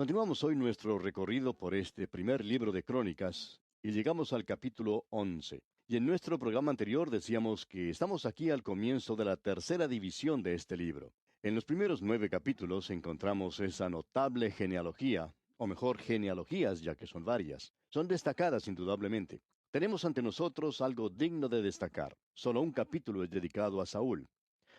Continuamos hoy nuestro recorrido por este primer libro de Crónicas y llegamos al capítulo 11. Y en nuestro programa anterior decíamos que estamos aquí al comienzo de la tercera división de este libro. En los primeros 9 capítulos encontramos esa notable genealogía, o mejor, genealogías, ya que son varias. Son destacadas indudablemente. Tenemos ante nosotros algo digno de destacar. Solo un capítulo es dedicado a Saúl.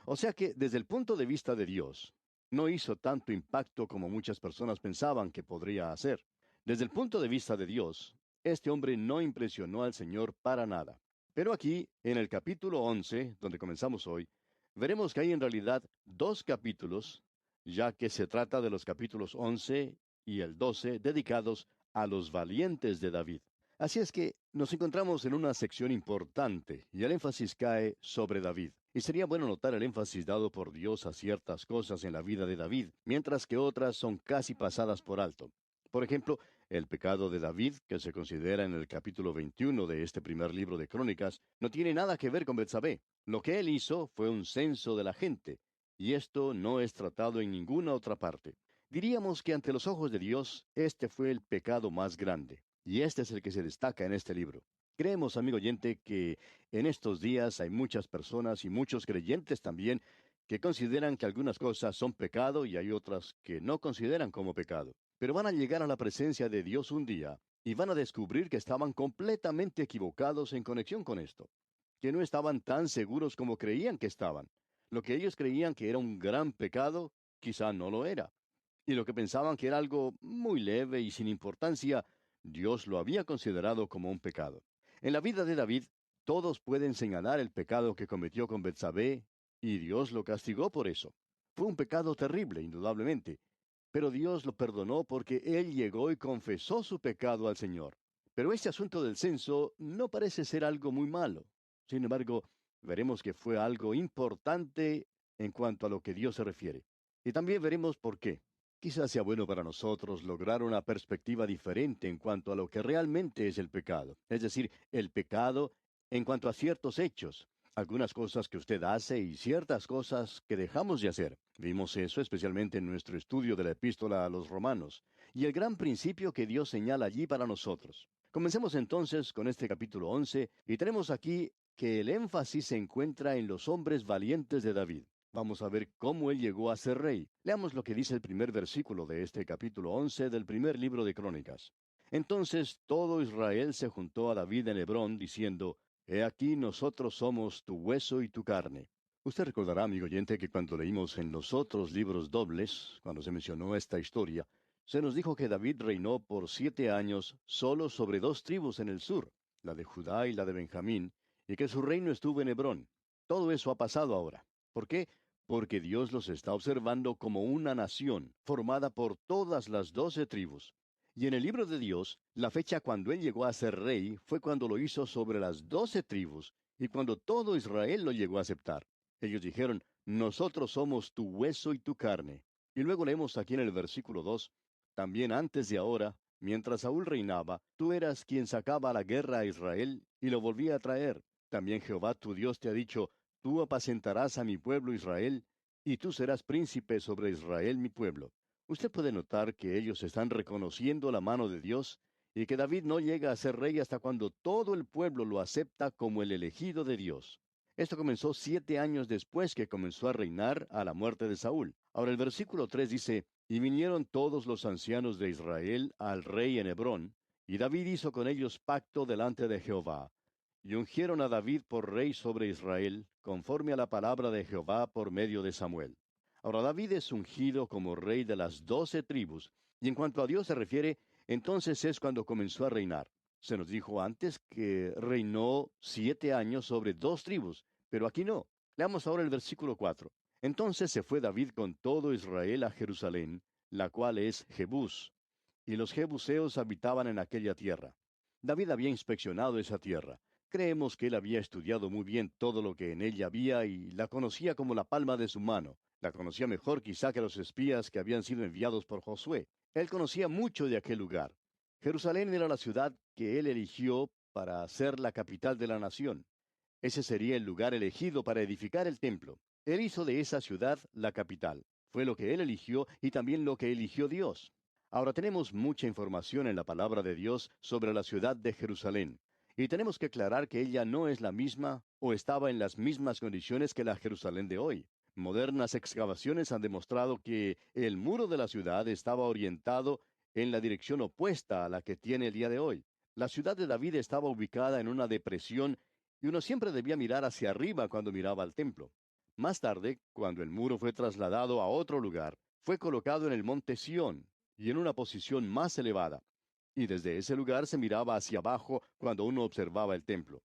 O sea que, desde el punto de vista de Dios, no hizo tanto impacto como muchas personas pensaban que podría hacer. Desde el punto de vista de Dios, este hombre no impresionó al Señor para nada. Pero aquí, en el capítulo 11, donde comenzamos hoy, veremos que hay en realidad dos capítulos, ya que se trata de los capítulos 11 y el 12 dedicados a los valientes de David. Así es que nos encontramos en una sección importante y el énfasis cae sobre David. Y sería bueno notar el énfasis dado por Dios a ciertas cosas en la vida de David, mientras que otras son casi pasadas por alto. Por ejemplo, el pecado de David, que se considera en el capítulo 21 de este primer libro de Crónicas, no tiene nada que ver con Betsabé. Lo que él hizo fue un censo de la gente, y esto no es tratado en ninguna otra parte. Diríamos que ante los ojos de Dios, este fue el pecado más grande, y este es el que se destaca en este libro. Creemos, amigo oyente, que en estos días hay muchas personas y muchos creyentes también que consideran que algunas cosas son pecado y hay otras que no consideran como pecado. Pero van a llegar a la presencia de Dios un día y van a descubrir que estaban completamente equivocados en conexión con esto, que no estaban tan seguros como creían que estaban. Lo que ellos creían que era un gran pecado, quizá no lo era. Y lo que pensaban que era algo muy leve y sin importancia, Dios lo había considerado como un pecado. En la vida de David, todos pueden señalar el pecado que cometió con Betsabé, y Dios lo castigó por eso. Fue un pecado terrible, indudablemente, pero Dios lo perdonó porque él llegó y confesó su pecado al Señor. Pero este asunto del censo no parece ser algo muy malo. Sin embargo, veremos que fue algo importante en cuanto a lo que Dios se refiere. Y también veremos por qué. Quizás sea bueno para nosotros lograr una perspectiva diferente en cuanto a lo que realmente es el pecado. Es decir, el pecado en cuanto a ciertos hechos, algunas cosas que usted hace y ciertas cosas que dejamos de hacer. Vimos eso especialmente en nuestro estudio de la epístola a los romanos, y el gran principio que Dios señala allí para nosotros. Comencemos entonces con este capítulo 11, y tenemos aquí que el énfasis se encuentra en los hombres valientes de David. Vamos a ver cómo él llegó a ser rey. Leamos lo que dice el primer versículo de este capítulo 11 del primer libro de Crónicas. Entonces todo Israel se juntó a David en Hebrón, diciendo, He aquí nosotros somos tu hueso y tu carne. Usted recordará, amigo oyente, que cuando leímos en los otros libros dobles, cuando se mencionó esta historia, se nos dijo que David reinó por 7 años solo sobre 2 tribus en el sur, la de Judá y la de Benjamín, y que su reino estuvo en Hebrón. Todo eso ha pasado ahora. ¿Por qué? Porque Dios los está observando como una nación formada por todas las 12 tribus. Y en el libro de Dios, la fecha cuando él llegó a ser rey fue cuando lo hizo sobre las 12 tribus y cuando todo Israel lo llegó a aceptar. Ellos dijeron, nosotros somos tu hueso y tu carne. Y luego leemos aquí en el versículo 2, también antes de ahora, mientras Saúl reinaba, tú eras quien sacaba a la guerra a Israel y lo volvía a traer. También Jehová tu Dios te ha dicho, tú apacentarás a mi pueblo Israel, y tú serás príncipe sobre Israel mi pueblo. Usted puede notar que ellos están reconociendo la mano de Dios y que David no llega a ser rey hasta cuando todo el pueblo lo acepta como el elegido de Dios. Esto comenzó 7 años después que comenzó a reinar a la muerte de Saúl. Ahora el versículo 3 dice, y vinieron todos los ancianos de Israel al rey en Hebrón, y David hizo con ellos pacto delante de Jehová. Y ungieron a David por rey sobre Israel, conforme a la palabra de Jehová por medio de Samuel. Ahora David es ungido como rey de las 12 tribus, y en cuanto a Dios se refiere, entonces es cuando comenzó a reinar. Se nos dijo antes que reinó 7 años sobre 2 tribus, pero aquí no. Leamos ahora el versículo 4. Entonces se fue David con todo Israel a Jerusalén, la cual es Jebús, y los jebuseos habitaban en aquella tierra. David había inspeccionado esa tierra. Creemos que él había estudiado muy bien todo lo que en ella había y la conocía como la palma de su mano. La conocía mejor quizá que los espías que habían sido enviados por Josué. Él conocía mucho de aquel lugar. Jerusalén era la ciudad que él eligió para ser la capital de la nación. Ese sería el lugar elegido para edificar el templo. Él hizo de esa ciudad la capital. Fue lo que él eligió y también lo que eligió Dios. Ahora tenemos mucha información en la palabra de Dios sobre la ciudad de Jerusalén, y tenemos que aclarar que ella no es la misma o estaba en las mismas condiciones que la Jerusalén de hoy. Modernas excavaciones han demostrado que el muro de la ciudad estaba orientado en la dirección opuesta a la que tiene el día de hoy. La ciudad de David estaba ubicada en una depresión y uno siempre debía mirar hacia arriba cuando miraba al templo. Más tarde, cuando el muro fue trasladado a otro lugar, fue colocado en el monte Sión y en una posición más elevada. Y desde ese lugar se miraba hacia abajo cuando uno observaba el templo.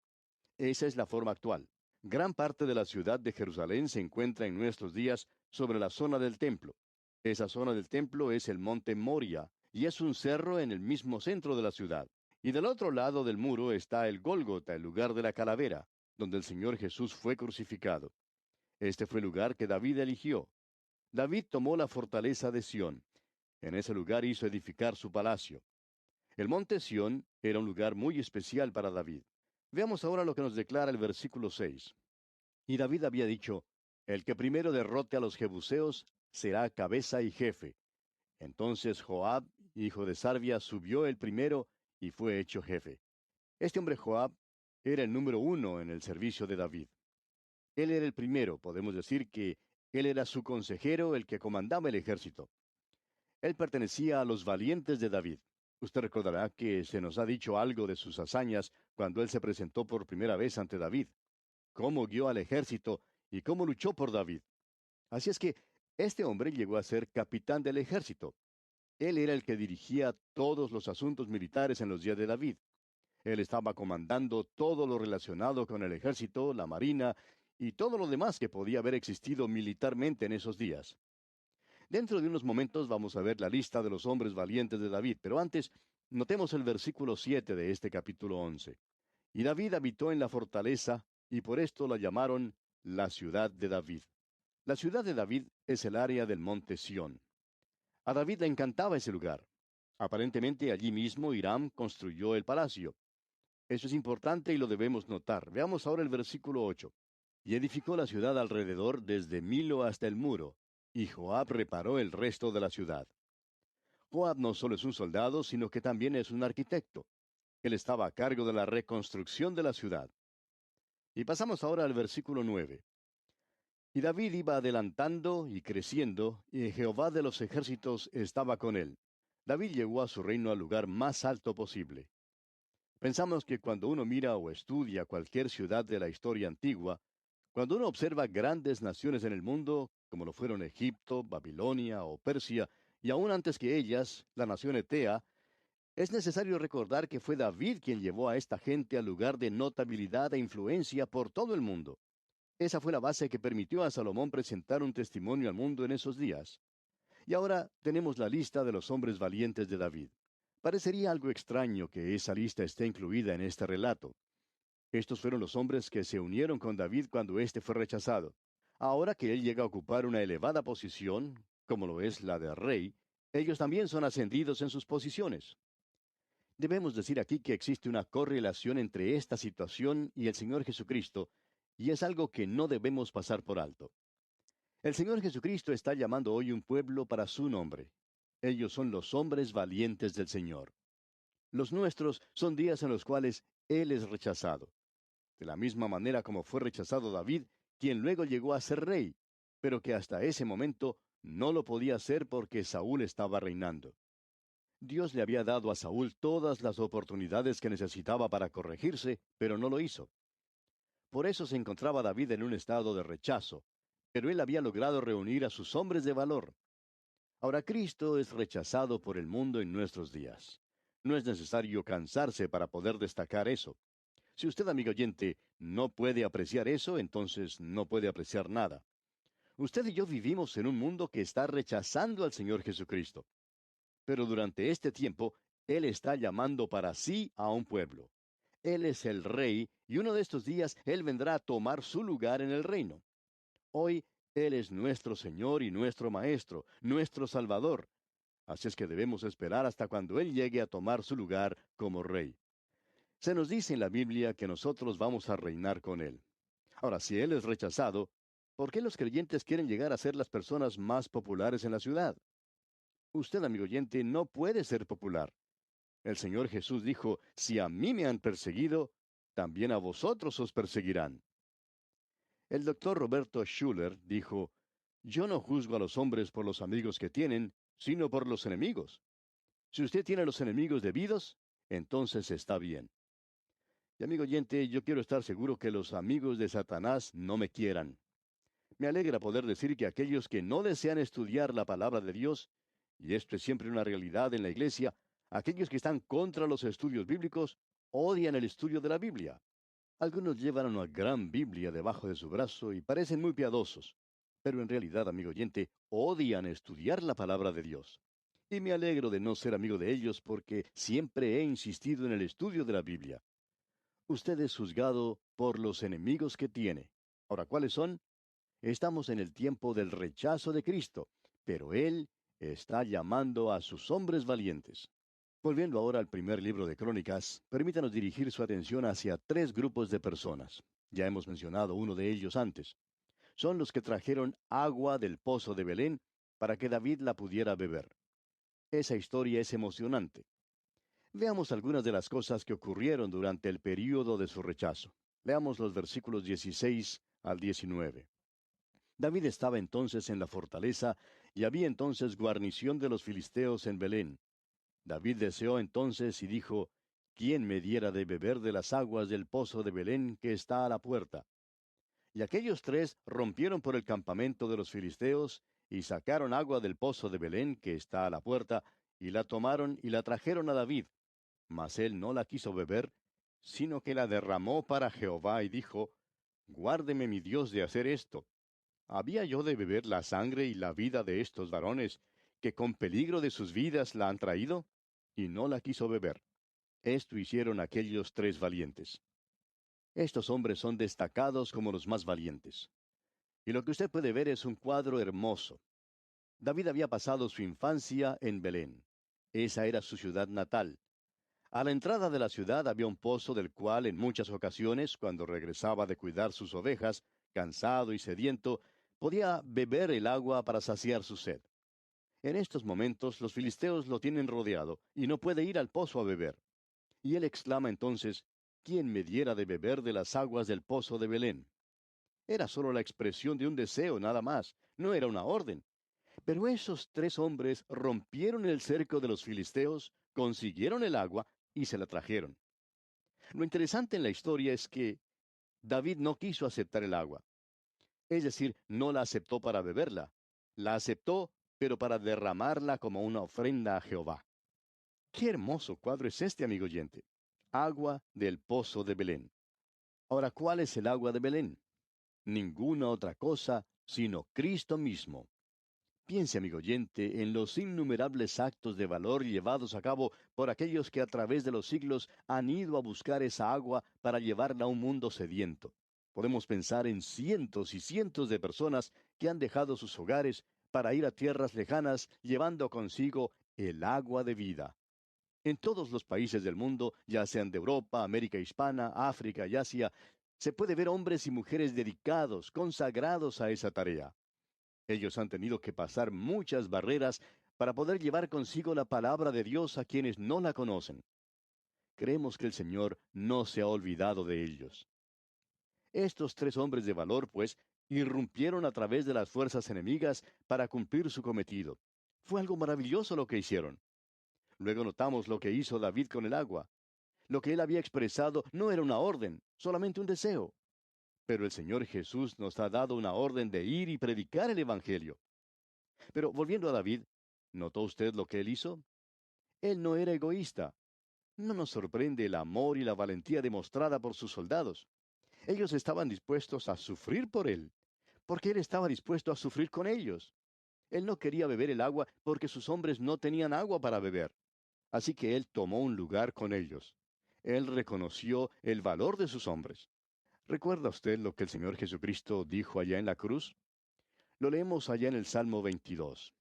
Esa es la forma actual. Gran parte de la ciudad de Jerusalén se encuentra en nuestros días sobre la zona del templo. Esa zona del templo es el monte Moria, y es un cerro en el mismo centro de la ciudad. Y del otro lado del muro está el Gólgota, el lugar de la calavera, donde el Señor Jesús fue crucificado. Este fue el lugar que David eligió. David tomó la fortaleza de Sión. En ese lugar hizo edificar su palacio. El monte Sión era un lugar muy especial para David. Veamos ahora lo que nos declara el versículo 6. Y David había dicho, el que primero derrote a los jebuseos será cabeza y jefe. Entonces Joab, hijo de Sarvia, subió el primero y fue hecho jefe. Este hombre Joab era el número uno en el servicio de David. Él era el primero, podemos decir que él era su consejero, el que comandaba el ejército. Él pertenecía a los valientes de David. Usted recordará que se nos ha dicho algo de sus hazañas cuando él se presentó por primera vez ante David, cómo guió al ejército y cómo luchó por David. Así es que este hombre llegó a ser capitán del ejército. Él era el que dirigía todos los asuntos militares en los días de David. Él estaba comandando todo lo relacionado con el ejército, la marina y todo lo demás que podía haber existido militarmente en esos días. Dentro de unos momentos vamos a ver la lista de los hombres valientes de David, pero antes notemos el versículo 7 de este capítulo 11. Y David habitó en la fortaleza, y por esto la llamaron la ciudad de David. La ciudad de David es el área del monte Sión. A David le encantaba ese lugar. Aparentemente allí mismo Hiram construyó el palacio. Eso es importante y lo debemos notar. Veamos ahora el versículo 8. Y edificó la ciudad alrededor desde Milo hasta el muro, y Joab reparó el resto de la ciudad. Joab no solo es un soldado, sino que también es un arquitecto. Él estaba a cargo de la reconstrucción de la ciudad. Y pasamos ahora al versículo 9. Y David iba adelantando y creciendo, y Jehová de los ejércitos estaba con él. David llegó a su reino al lugar más alto posible. Pensamos que cuando uno mira o estudia cualquier ciudad de la historia antigua, cuando uno observa grandes naciones en el mundo, como lo fueron Egipto, Babilonia o Persia, y aún antes que ellas, la nación Etea, es necesario recordar que fue David quien llevó a esta gente al lugar de notabilidad e influencia por todo el mundo. Esa fue la base que permitió a Salomón presentar un testimonio al mundo en esos días. Y ahora tenemos la lista de los hombres valientes de David. Parecería algo extraño que esa lista esté incluida en este relato. Estos fueron los hombres que se unieron con David cuando éste fue rechazado. Ahora que él llega a ocupar una elevada posición, como lo es la de rey, ellos también son ascendidos en sus posiciones. Debemos decir aquí que existe una correlación entre esta situación y el Señor Jesucristo, y es algo que no debemos pasar por alto. El Señor Jesucristo está llamando hoy un pueblo para su nombre. Ellos son los hombres valientes del Señor. Los nuestros son días en los cuales Él es rechazado. De la misma manera como fue rechazado David, quien luego llegó a ser rey, pero que hasta ese momento no lo podía hacer porque Saúl estaba reinando. Dios le había dado a Saúl todas las oportunidades que necesitaba para corregirse, pero no lo hizo. Por eso se encontraba David en un estado de rechazo, pero él había logrado reunir a sus hombres de valor. Ahora Cristo es rechazado por el mundo en nuestros días. No es necesario cansarse para poder destacar eso. Si usted, amigo oyente, no puede apreciar eso, entonces no puede apreciar nada. Usted y yo vivimos en un mundo que está rechazando al Señor Jesucristo. Pero durante este tiempo, Él está llamando para sí a un pueblo. Él es el Rey, y uno de estos días Él vendrá a tomar su lugar en el reino. Hoy, Él es nuestro Señor y nuestro Maestro, nuestro Salvador. Así es que debemos esperar hasta cuando Él llegue a tomar su lugar como Rey. Se nos dice en la Biblia que nosotros vamos a reinar con Él. Ahora, si Él es rechazado, ¿por qué los creyentes quieren llegar a ser las personas más populares en la ciudad? Usted, amigo oyente, no puede ser popular. El Señor Jesús dijo, si a mí me han perseguido, también a vosotros os perseguirán. El doctor Roberto Schuller dijo, yo no juzgo a los hombres por los amigos que tienen, sino por los enemigos. Si usted tiene los enemigos debidos, entonces está bien. Y amigo oyente, yo quiero estar seguro que los amigos de Satanás no me quieran. Me alegra poder decir que aquellos que no desean estudiar la palabra de Dios, y esto es siempre una realidad en la iglesia, aquellos que están contra los estudios bíblicos, odian el estudio de la Biblia. Algunos llevan una gran Biblia debajo de su brazo y parecen muy piadosos, pero en realidad, amigo oyente, odian estudiar la palabra de Dios. Y me alegro de no ser amigo de ellos porque siempre he insistido en el estudio de la Biblia. Usted es juzgado por los enemigos que tiene. Ahora, ¿cuáles son? Estamos en el tiempo del rechazo de Cristo, pero Él está llamando a sus hombres valientes. Volviendo ahora al primer libro de Crónicas, permítanos dirigir su atención hacia tres grupos de personas. Ya hemos mencionado uno de ellos antes. Son los que trajeron agua del pozo de Belén para que David la pudiera beber. Esa historia es emocionante. Veamos algunas de las cosas que ocurrieron durante el período de su rechazo. Leamos los versículos 16 al 19. David estaba entonces en la fortaleza, y había entonces guarnición de los filisteos en Belén. David deseó entonces y dijo, ¿quién me diera de beber de las aguas del pozo de Belén que está a la puerta? Y aquellos tres rompieron por el campamento de los filisteos, y sacaron agua del pozo de Belén que está a la puerta, y la tomaron y la trajeron a David. Mas él no la quiso beber, sino que la derramó para Jehová, y dijo, Guárdeme mi Dios de hacer esto. ¿Había yo de beber la sangre y la vida de estos varones, que con peligro de sus vidas la han traído? Y no la quiso beber. Esto hicieron aquellos tres valientes. Estos hombres son destacados como los más valientes. Y lo que usted puede ver es un cuadro hermoso. David había pasado su infancia en Belén. Esa era su ciudad natal. A la entrada de la ciudad había un pozo del cual en muchas ocasiones, cuando regresaba de cuidar sus ovejas, cansado y sediento, podía beber el agua para saciar su sed. En estos momentos los filisteos lo tienen rodeado y no puede ir al pozo a beber. Y él exclama entonces, ¿quién me diera de beber de las aguas del pozo de Belén? Era solo la expresión de un deseo nada más, no era una orden. Pero esos tres hombres rompieron el cerco de los filisteos, consiguieron el agua y se la trajeron. Lo interesante en la historia es que David no quiso aceptar el agua. Es decir, no la aceptó para beberla. La aceptó, pero para derramarla como una ofrenda a Jehová. Qué hermoso cuadro es este, amigo oyente. Agua del pozo de Belén. Ahora, ¿cuál es el agua de Belén? Ninguna otra cosa sino Cristo mismo. Piense, amigo oyente, en los innumerables actos de valor llevados a cabo por aquellos que a través de los siglos han ido a buscar esa agua para llevarla a un mundo sediento. Podemos pensar en cientos y cientos de personas que han dejado sus hogares para ir a tierras lejanas llevando consigo el agua de vida. En todos los países del mundo, ya sean de Europa, América Hispana, África y Asia, se puede ver hombres y mujeres dedicados, consagrados a esa tarea. Ellos han tenido que pasar muchas barreras para poder llevar consigo la palabra de Dios a quienes no la conocen. Creemos que el Señor no se ha olvidado de ellos. Estos tres hombres de valor, pues, irrumpieron a través de las fuerzas enemigas para cumplir su cometido. Fue algo maravilloso lo que hicieron. Luego notamos lo que hizo David con el agua. Lo que él había expresado no era una orden, solamente un deseo. Pero el Señor Jesús nos ha dado una orden de ir y predicar el Evangelio. Pero volviendo a David, ¿notó usted lo que él hizo? Él no era egoísta. No nos sorprende el amor y la valentía demostrada por sus soldados. Ellos estaban dispuestos a sufrir por él, porque él estaba dispuesto a sufrir con ellos. Él no quería beber el agua porque sus hombres no tenían agua para beber. Así que él tomó un lugar con ellos. Él reconoció el valor de sus hombres. ¿Recuerda usted lo que el Señor Jesucristo dijo allá en la cruz? Lo leemos allá en el Salmo 22.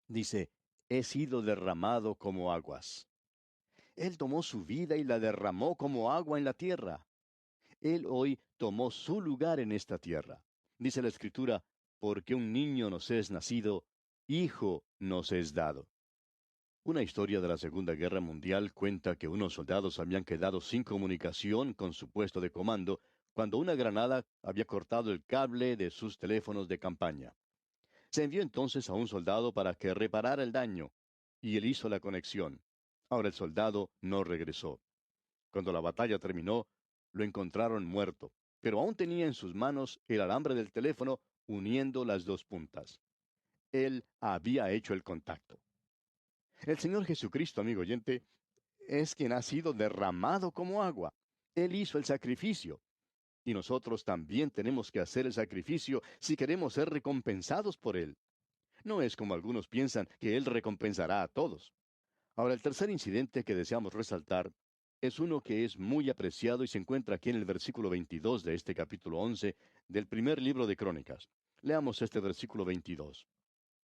Dice, he sido derramado como aguas. Él tomó su vida y la derramó como agua en la tierra. Él hoy tomó su lugar en esta tierra. Dice la Escritura, porque un niño nos es nacido, Hijo nos es dado. Una historia de la Segunda Guerra Mundial cuenta que unos soldados habían quedado sin comunicación con su puesto de comando cuando una granada había cortado el cable de sus teléfonos de campaña. Se envió entonces a un soldado para que reparara el daño, y él hizo la conexión. Ahora el soldado no regresó. Cuando la batalla terminó, lo encontraron muerto, pero aún tenía en sus manos el alambre del teléfono uniendo las dos puntas. Él había hecho el contacto. El Señor Jesucristo, amigo oyente, es quien ha sido derramado como agua. Él hizo el sacrificio. Y nosotros también tenemos que hacer el sacrificio si queremos ser recompensados por Él. No es como algunos piensan que Él recompensará a todos. Ahora, el tercer incidente que deseamos resaltar es uno que es muy apreciado y se encuentra aquí en el versículo 22 de este capítulo 11 del primer libro de Crónicas. Leamos este versículo 22.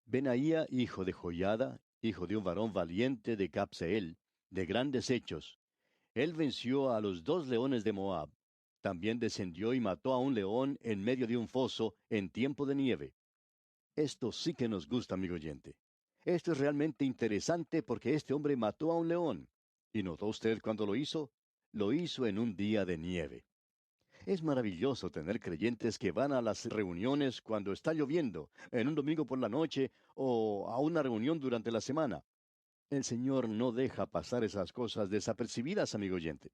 Benaía, hijo de Joiada, hijo de un varón valiente de Capseel, de grandes hechos. Él venció a los 2 leones de Moab. También descendió y mató a un león en medio de un foso en tiempo de nieve. Esto sí que nos gusta, amigo oyente. Esto es realmente interesante porque este hombre mató a un león. ¿Y notó usted cuándo lo hizo? Lo hizo en un día de nieve. Es maravilloso tener creyentes que van a las reuniones cuando está lloviendo, en un domingo por la noche o a una reunión durante la semana. El Señor no deja pasar esas cosas desapercibidas, amigo oyente.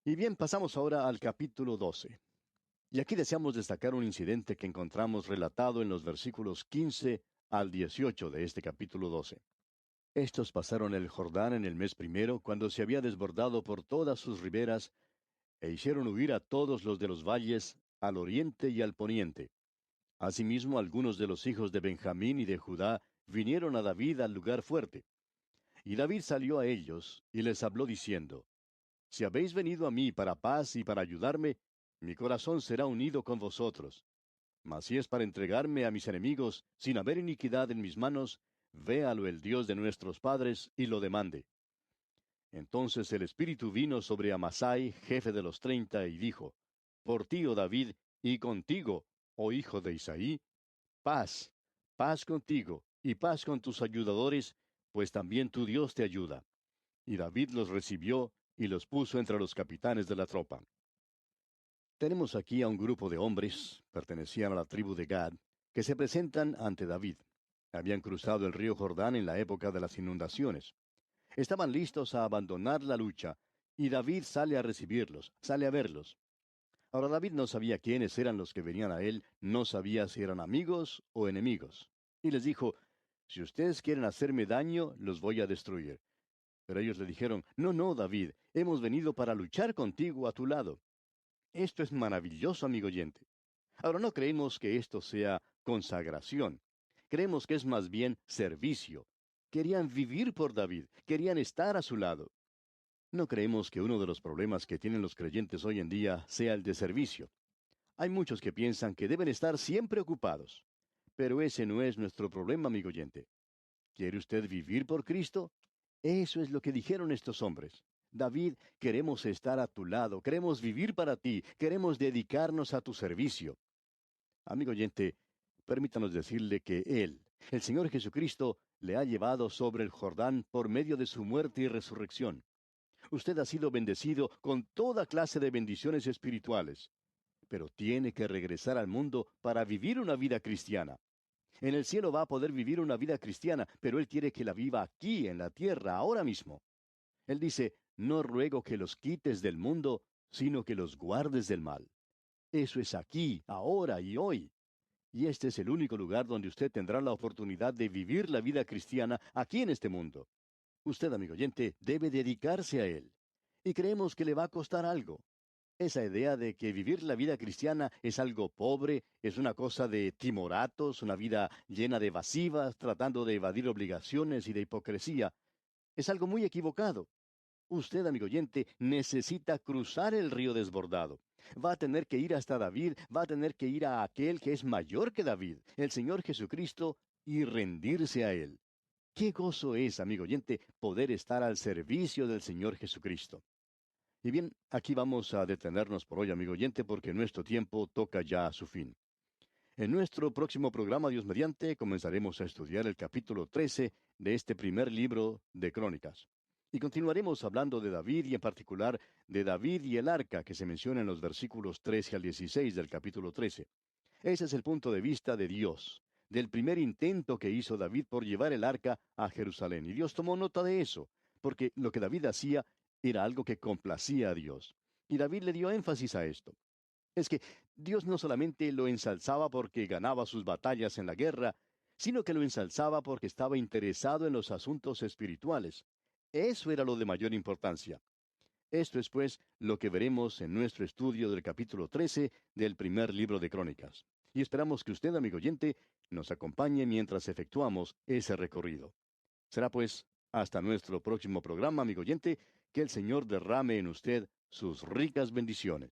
Y bien, pasamos ahora al capítulo 12. Y aquí deseamos destacar un incidente que encontramos relatado en los versículos 15 al 18 de este capítulo 12. Estos pasaron el Jordán en el mes primero, cuando se había desbordado por todas sus riberas, e hicieron huir a todos los de los valles, al oriente y al poniente. Asimismo, algunos de los hijos de Benjamín y de Judá vinieron a David al lugar fuerte. Y David salió a ellos, y les habló diciendo, Si habéis venido a mí para paz y para ayudarme, mi corazón será unido con vosotros. Mas si es para entregarme a mis enemigos, sin haber iniquidad en mis manos, véalo el Dios de nuestros padres, y lo demande. Entonces el Espíritu vino sobre Amasai, jefe de los 30, y dijo, Por ti, oh David, y contigo, oh hijo de Isaí, paz, paz contigo, y paz con tus ayudadores, pues también tu Dios te ayuda. Y David los recibió, y los puso entre los capitanes de la tropa. Tenemos aquí a un grupo de hombres, pertenecían a la tribu de Gad, que se presentan ante David. Habían cruzado el río Jordán en la época de las inundaciones. Estaban listos a abandonar la lucha, y David sale a recibirlos, sale a verlos. Ahora David no sabía quiénes eran los que venían a él, no sabía si eran amigos o enemigos. Y les dijo, Si ustedes quieren hacerme daño, los voy a destruir. Pero ellos le dijeron, No, no, David, hemos venido para luchar contigo a tu lado. Esto es maravilloso, amigo oyente. Ahora no creemos que esto sea consagración. Creemos que es más bien servicio. Querían vivir por David, querían estar a su lado. No creemos que uno de los problemas que tienen los creyentes hoy en día sea el de servicio. Hay muchos que piensan que deben estar siempre ocupados. Pero ese no es nuestro problema, amigo oyente. ¿Quiere usted vivir por Cristo? Eso es lo que dijeron estos hombres. David, queremos estar a tu lado, queremos vivir para ti, queremos dedicarnos a tu servicio. Amigo oyente, permítanos decirle que Él, el Señor Jesucristo, le ha llevado sobre el Jordán por medio de su muerte y resurrección. Usted ha sido bendecido con toda clase de bendiciones espirituales, pero tiene que regresar al mundo para vivir una vida cristiana. En el cielo va a poder vivir una vida cristiana, pero Él quiere que la viva aquí, en la tierra, ahora mismo. Él dice, no ruego que los quites del mundo, sino que los guardes del mal. Eso es aquí, ahora y hoy. Y este es el único lugar donde usted tendrá la oportunidad de vivir la vida cristiana aquí en este mundo. Usted, amigo oyente, debe dedicarse a Él. Y creemos que le va a costar algo. Esa idea de que vivir la vida cristiana es algo pobre, es una cosa de timoratos, una vida llena de evasivas, tratando de evadir obligaciones y de hipocresía, es algo muy equivocado. Usted, amigo oyente, necesita cruzar el río desbordado. Va a tener que ir hasta David, va a tener que ir a aquel que es mayor que David, el Señor Jesucristo, y rendirse a Él. Qué gozo es, amigo oyente, poder estar al servicio del Señor Jesucristo. Y bien, aquí vamos a detenernos por hoy, amigo oyente, porque nuestro tiempo toca ya a su fin. En nuestro próximo programa, Dios mediante, comenzaremos a estudiar el capítulo 13 de este primer libro de Crónicas. Y continuaremos hablando de David y en particular de David y el arca que se menciona en los versículos 13 al 16 del capítulo 13. Ese es el punto de vista de Dios, del primer intento que hizo David por llevar el arca a Jerusalén. Y Dios tomó nota de eso, porque lo que David hacía era algo que complacía a Dios. Y David le dio énfasis a esto. Es que Dios no solamente lo ensalzaba porque ganaba sus batallas en la guerra, sino que lo ensalzaba porque estaba interesado en los asuntos espirituales. Eso era lo de mayor importancia. Esto es, pues, lo que veremos en nuestro estudio del capítulo 13 del primer libro de Crónicas. Y esperamos que usted, amigo oyente, nos acompañe mientras efectuamos ese recorrido. Será, pues, hasta nuestro próximo programa, amigo oyente, que el Señor derrame en usted sus ricas bendiciones.